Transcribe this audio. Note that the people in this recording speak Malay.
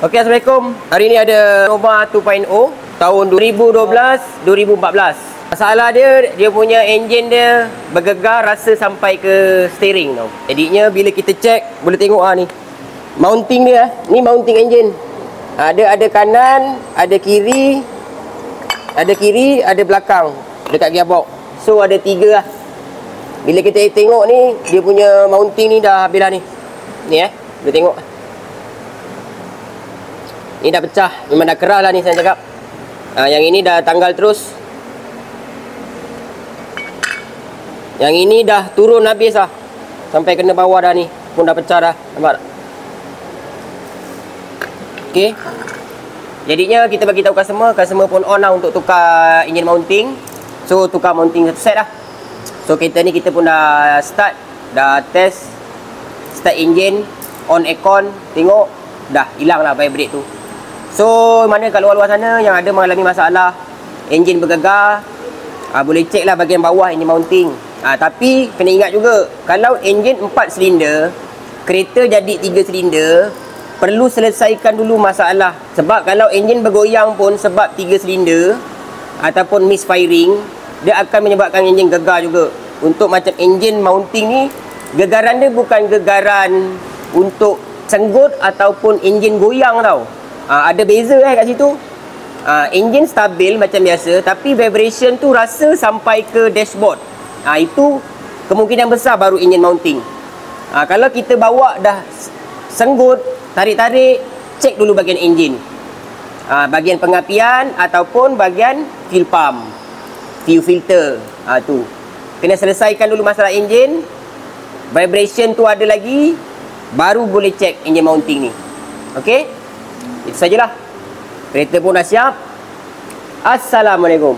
Okey, Assalamualaikum. Hari ni ada Nova 2.0 tahun 2012-2014. Masalah dia punya enjin dia bergegar rasa sampai ke steering tau. Jadinya bila kita check boleh tengok ni. Mounting dia, ni mounting enjin. Ada kanan, ada kiri, ada belakang dekat gearbox. So ada 3 lah. Bila kita tengok ni, dia punya mounting ni dah habis lah ni. Ni boleh tengok. Ni dah pecah, memang dah keras lah ni saya cakap. Yang ini dah tanggal terus. Yang ini dah turun habis lah. Sampai kena bawah dah ni. Pun dah pecah dah. Nampak tak? Okey. Jadinya kita bagi tahu customer pun on lah untuk tukar engine mounting. So tukar mounting satu set lah. So kereta ni kita pun dah start, dah test, start engine, on aircon, tengok dah hilang lah vibrate tu. So mana kat luar-luar sana yang ada mengalami masalah enjin bergegar, boleh cek lah bahagian bawah engine mounting. Tapi kena ingat juga, kalau enjin 4 silinder, kereta jadi 3 silinder, perlu selesaikan dulu masalah. Sebab kalau enjin bergoyang pun sebab 3 silinder ataupun misfiring, dia akan menyebabkan enjin gegar juga. Untuk macam enjin mounting ni, gegaran dia bukan gegaran untuk senggut ataupun enjin goyang tau. Ada beza kat situ. Enjin stabil macam biasa, tapi vibration tu rasa sampai ke dashboard. Itu kemungkinan besar baru enjin mounting. Kalau kita bawa dah senggut, tarik-tarik, cek dulu bahagian enjin. Bahagian pengapian ataupun bahagian fuel pump, fuel filter. Tu kena selesaikan dulu masalah enjin. Vibration tu ada lagi, baru boleh cek enjin mounting ni. Okey, itu sajalah. Kereta pun dah siap. Assalamualaikum.